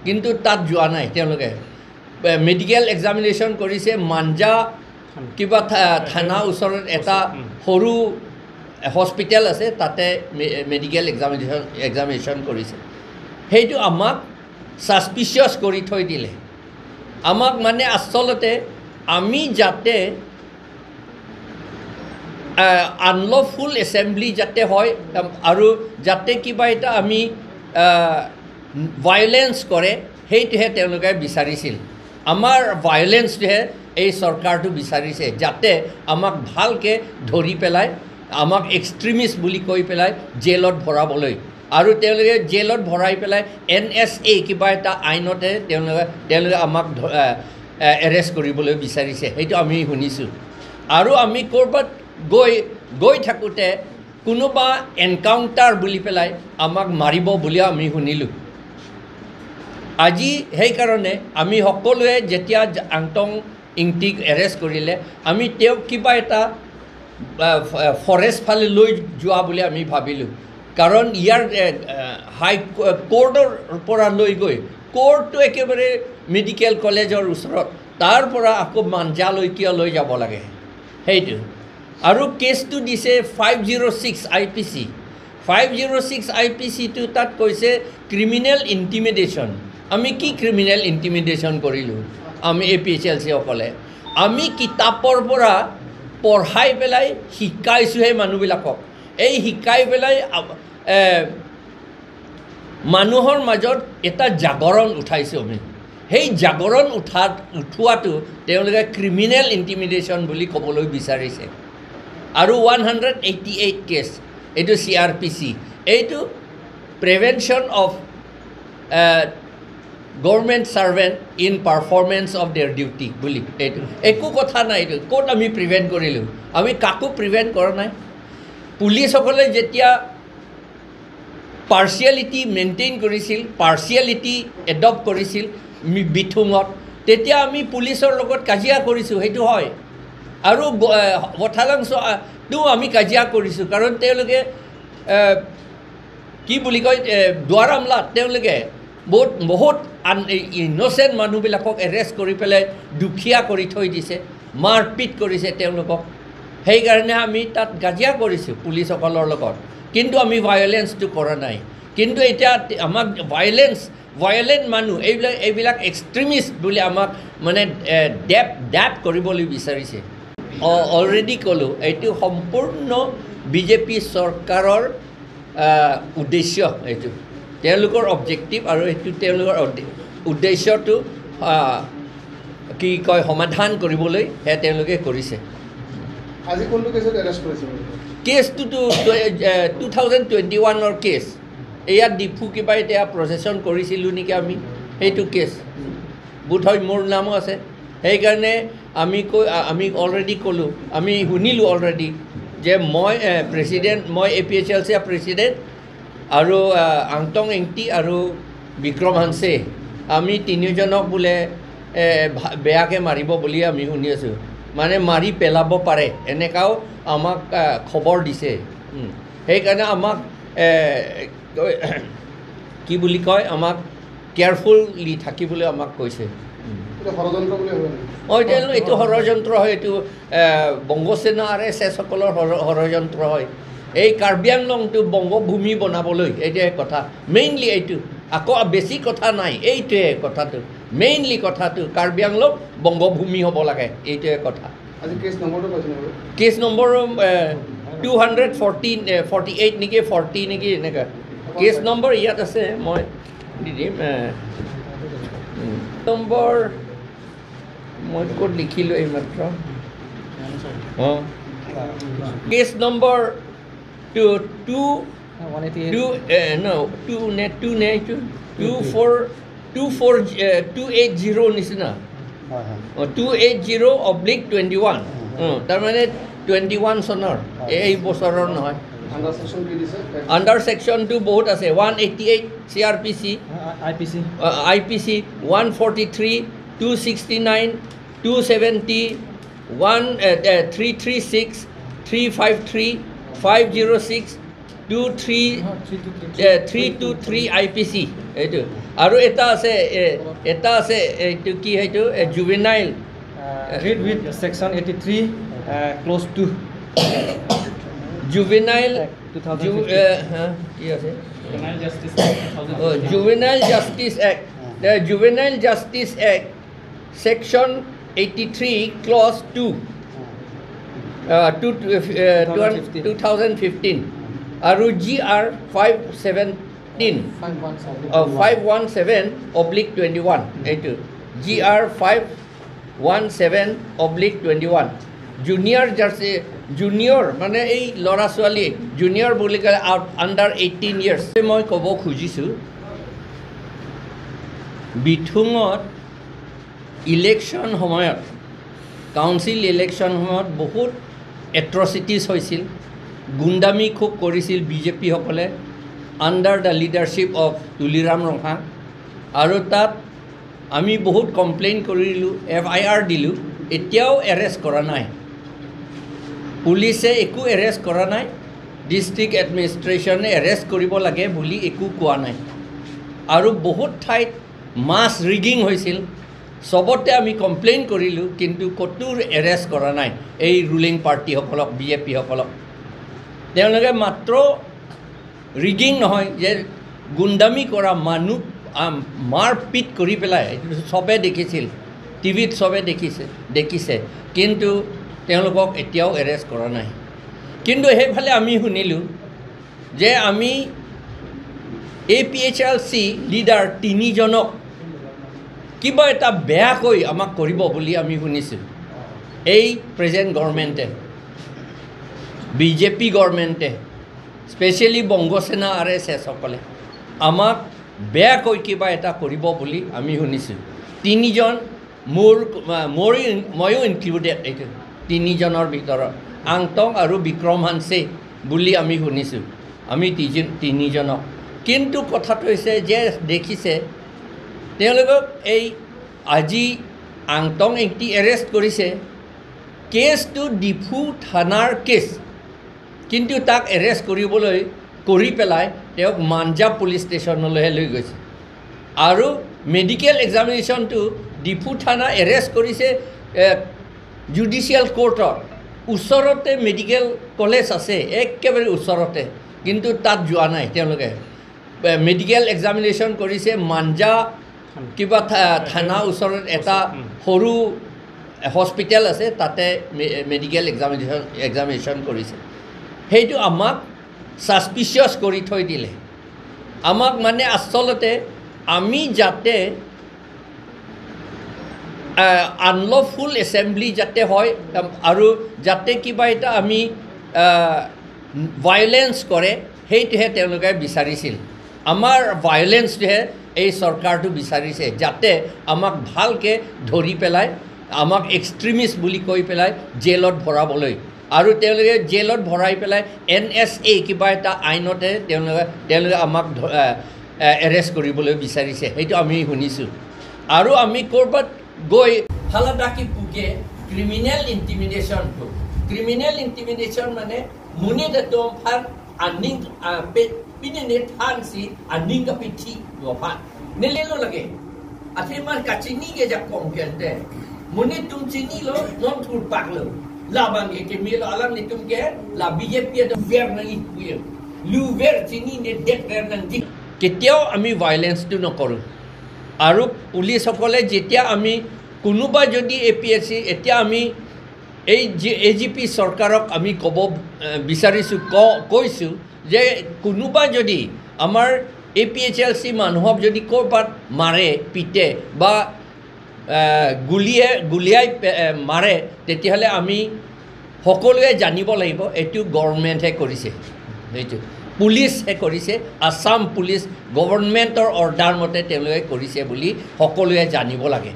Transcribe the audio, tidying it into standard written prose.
কিন্তু তাত যোৱা নাই তেওঁলোকে মেডিকেল এক্সামিনেশ্যন কৰিছে মাঞ্জা কিবা থানা ওচৰত এটা সৰু হস্পিটেল আছে তাতে মেডিকেল এক্সামিনেশ্যন কৰিছে সেইটো আমাক সাসপিচিয়াস কৰি থৈ দিলে আমাক মানে আচলতে আমি যাতে আনলফুল এছেম্বলি যাতে হয় আৰু যাতে কিবা এটা আমি ভায়োলেন্স কৰে সেইটোহে তেওঁলোকে বিচাৰিছিল আমাৰ ভায়োলেন্সটোহে এই চৰকাৰটো বিচাৰিছে যাতে আমাক ভালকৈ ধৰি পেলাই আমাক এক্সট্ৰিমিষ্ট বুলি কৈ পেলাই জেলত ভৰাবলৈ আৰু তেওঁলোকে জেলত ভৰাই পেলাই NSA কিবা এটা আইনতে তেওঁলোকে আমাক এৰেষ্ট কৰিবলৈ বিচাৰিছে সেইটো আমি শুনিছোঁ আৰু আমি ক'ৰবাত গৈ থাকোঁতে কোনোবা এনকাউণ্টাৰ বুলি পেলাই আমাক মাৰিব বুলিও আমি শুনিলোঁ আজি সেইকাৰণে আমি সকলোৱে যেতিয়া আংটং ইংটিক এৰেষ্ট কৰিলে আমি তেওঁক কিবা এটা ফৰেষ্ট ফালে লৈ যোৱা বুলি আমি ভাবিলোঁ কাৰণ ইয়াৰ হাই কোৰ্টৰ পৰা লৈ গৈ কোৰ্টটো একেবাৰে মেডিকেল কলেজৰ ওচৰত তাৰ পৰা আকৌ মাঞ্জালৈকে লৈ যাব লাগে সেইটো আৰু কেছটো দিছে 506 IPC 506 IPC-টো তাত কৈছে ক্ৰিমিনেল ইণ্টিমিডেশ্যন আমি কি ক্ৰিমিনেল ইণ্টিমিডেশ্যন কৰিলোঁ আমি APHLC সকলে আমি কিতাপৰ পৰা পঢ়াই পেলাই শিকাইছোঁহে মানুহবিলাকক এই শিকাই পেলাই মানুহৰ মাজত এটা জাগৰণ উঠাইছোঁ আমি সেই জাগৰণ উঠোৱাটো তেওঁলোকে ক্ৰিমিনেল ইণ্টিমিডেশ্যন বুলি ক'বলৈ বিচাৰিছে আৰু 188 কেছ এইটো CRPC এইটো prevention of government servant in performance of there duty বুলি এইটো একো কথা নাই এইটো ক'ত আমি প্ৰিভেণ্ট কৰিলোঁ আমি কাকো প্ৰিভেণ্ট কৰা নাই পুলিচসকলে যেতিয়া পাৰ্চিয়েলিটি মেইনটেইন কৰিছিল পাৰ্চিয়েলিটি এডপ্ট কৰিছিল বিথুঙত তেতিয়া আমি পুলিচৰ লগত কাজিয়া কৰিছোঁ সেইটো হয় আৰু বঠালাংটো আমি কাজিয়া কৰিছোঁ কাৰণ তেওঁলোকে কি বুলি কয় দুৱাৰামলাত তেওঁলোকে বহুত ইন'চেণ্ট মানুহবিলাকক এৰেষ্ট কৰি পেলাই দুখীয়া কৰি থৈ দিছে মাৰপিট কৰিছে তেওঁলোকক সেইকাৰণে আমি তাত কাজিয়া কৰিছোঁ পুলিচসকলৰ লগত কিন্তু আমি ভায়োলেন্সটো কৰা নাই কিন্তু এতিয়া আমাক ভায়োলেন্ট মানুহ এইবিলাক এক্সট্ৰিমিষ্ট বুলি আমাক মানে ডেপ কৰিবলৈ বিচাৰিছে অলৰেডি ক'লোঁ এইটো সম্পূৰ্ণ বিজেপি চৰকাৰৰ উদ্দেশ্য এইটো তেওঁলোকৰ অবজেক্টিভ আৰু এইটো তেওঁলোকৰ উদ্দেশ্যটো কি কয় সমাধান কৰিবলৈ তেওঁলোকে কৰিছে আজি কোনটো কেছত এৰেষ্ট কৰিছে কেছটোতো 2021ৰ কেছ এয়া ডিফু কিবা এতিয়া প্ৰচেছন কৰিছিলোঁ নেকি আমি সেইটো কেছ বোধহয় মোৰ নামো আছে সেইকাৰণে আমি অলৰেডি ক'লোঁ আমি শুনিলোঁ অলৰেডি যে মই APHLC প্ৰেচিডেণ্ট আৰু আংটং ইংটি আৰু বিক্ৰম হানছে আমি তিনিজনক বোলে বেয়াকৈ মাৰিব বুলি আমি শুনি আছোঁ মানে মাৰি পেলাব পাৰে এনেকাও আমাক খবৰ দিছে সেইকাৰণে আমাক কি বুলি কয় আমাক কেয়াৰফুলি থাকিবলৈ আমাক কৈছে এইটো ষড়যন্ত্ৰ হয় এইটো বংগসেনা RSS সকলৰ ষড়যন্ত্ৰ হয় এই কাৰ্বি আংলংটো বংগভূমি বনাবলৈ এইটোৱে কথা মেইনলি এইটো আকৌ বেছি কথা নাই এইটোৱে কথাটো মেইনলি কথাটো কাৰ্বি আংলং বংগভূমি হ'ব লাগে এইটোৱে কথা আজি কেছ নম্বৰটো কৈছে কেছ নম্বৰ 248 নেকি 40 নেকি এনেকুৱা কেছ নম্বৰ ইয়াত আছে মই দি দিম নম্বৰ মই ক'ত লিখিলোঁ এইমাত্ৰ কেছ নম্বৰ 280 নিচিনা 280/21 তাৰমানে 21 চনৰ এই বছৰৰ নহয় আণ্ডাৰ ছেকশ্যন কি দিছে? আণ্ডাৰ ছেকশ্যনটো বহুত আছে 188 CRPC IPC 143 269 270 336 353 506 323 IPC এইটো আৰু এটা আছে এইটো কি হয়তো juvenile read with section 83 close to juvenile 2015 কি আছে Juvenile Justice Act 2015 Juvenile Justice Act. The Juvenile Justice Act, Section 83, Clause 2, 2015. Aru GR 517/21. GR 517/21. Junior মানে এই লৰা ছোৱালী জুনিয়ৰ বুলি কলে আন্ডাৰ 18 ইয়াৰ্স মই ক'ব খুজিছো বিথুঙত ইলেকশন সময়ত কাউন্সিল ইলেকশন সময়ত বহুত এট্ৰচিটিজ হৈছিল গুন্ডামি খুব কৰিছিল বিজেপি সকলে under the leadership of Tuliram ৰঙা আৰু তাত আমি বহুত কমপ্লেইন কৰিলো FIR দিলো এতিয়াও এৰেষ্ট কৰা নাই পুলিচে একো এৰেষ্ট কৰা নাই ডিস্ট্ৰিক্ট এডমিনিষ্ট্ৰেশ্যনে এৰেষ্ট কৰিব লাগে বুলি একো কোৱা নাই আৰু বহুত ঠাইত মাছ ৰিগিং হৈছিল সবতে আমি কমপ্লেইন কৰিলো কিন্তু কতো এৰেষ্ট কৰা নাই এই ৰুলিং পাৰ্টি সকলক বিজেপি সকলক তেওঁলোকে মাত্ৰ ৰিগিং নহয় যে গুন্ডামি কৰা মানুহ মাৰপিট কৰি পেলাই সবে দেখিছিল টিভিত সবে দেখিছে কিন্তু তেওঁলোকক এতিয়াও এৰেষ্ট কৰা নাই কিন্তু সেইফালে আমি শুনিলো যে আমি APHLC লিডাৰ 3 জনক কিবা এটা বেয়াকৈ আমাক কৰিব বুলি আমি শুনিছো এই প্ৰেজেন্ট গভৰ্ণমেণ্টে বিজেপি গভৰ্ণমেণ্টে স্পেশালি বংগসেনা RSS সকলে আমাক বেয়াকৈ কিবা এটা কৰিব বুলি আমি শুনিছো 3 জন ময়ো ইনক্লুডেড এইটো 3 জনৰ ভিতৰত আংটং আৰু বিক্ৰম হানছে বুলি আমি শুনিছো আমি 3 জনক কিন্তু কথাটো হৈছে যে দেখিছে তেওঁলোকক এই আজি আংটং ইংটি এৰেষ্ট কৰিছে কেছটো ডিফু থানাৰ কেছ কিন্তু তাক এৰেষ্ট কৰিবলৈ কৰি পেলাই তেওঁক মাঞ্জা পুলিচ ষ্টেচনলৈ লৈ গৈছে আৰু মেডিকেল এক্সামিনেশ্যনটো ডিফু থানা এৰেষ্ট কৰিছে জুডিচিয়েল কোৰ্টৰ ওচৰতে মেডিকেল কলেজ আছে একেবাৰে ওচৰতে কিন্তু তাত যোৱা নাই তেওঁলোকে মেডিকেল এক্সামিনেশ্যন কৰিছে মাঞ্জা কিবা থানা ওচৰত এটা সৰু হস্পিটেল আছে তাতে মেডিকেল এক্সামিনেশ্যন কৰিছে সেইটো আমাক সাসপিশিয়াস কৰি থৈ দিলে আমাক মানে আসলতে আমি যাতে আনলফুল এসেম্বলি যাতে হয় আৰু যাতে কিবা এটা আমি ভায়োলেন্স কৰে সেইটোহে তেওঁলোকে বিচাৰিছিল আমাৰ ভায়োলেন্সটোহে এই চৰকাৰটো বিচাৰিছে যাতে আমাক ভালকে ধৰি পেলাই আমাক এক্সট্ৰিমিষ্ট বুলি কৈ পেলাই জেলত ভৰাবলৈ আৰু তেওঁলোকে জেলত ভৰাই পেলাই NSA কিবা এটা আইনতে তেওঁলোকে আমাক এৰেষ্ট কৰিবলৈ বিচাৰিছে সেইটো আমি শুনিছো আৰু আমি কৰবাত গৈ ফালাদাকি পুকে ক্ৰিমিনেল ইন্টিমিডেশ্যন মানে মুনিতে তোম ফান আনিং পিনে থানসি আনিং কাপিঠি লোফান নেলেলো লাগে আথেমান কাচিনি গে যা কমকেন্তে মুনি তুম চিনি লো non থুর পাকলো labang ekemilo alam ni tumke la BJP de ver na ikuye lu ver chini ne det ver nan dik ketiao ami violence tu nokoru aru police সকলে যেতিয়া আমি কোনোবা যদি APSC এতিয়া আমি এই AGP সরকারক আমি কব বিচাৰিছো কৈছো যে কোনোবা যদি আমাৰ APHLC মানুহক যদি কৰবাত মাৰে পিটে বা গুলিয়াই মাৰে তেতিয়াহলে আমি সকলোৱে জানিব লাগিব এটো গভৰ্ণমেণ্টে কৰিছে এইটো পুলিচে কৰিছে আসাম পুলিচ গভৰ্ণমেণ্টৰ অৰ্ডাৰ মতে তেওঁলোকে কৰিছে বুলি সকলোৱে জানিব লাগে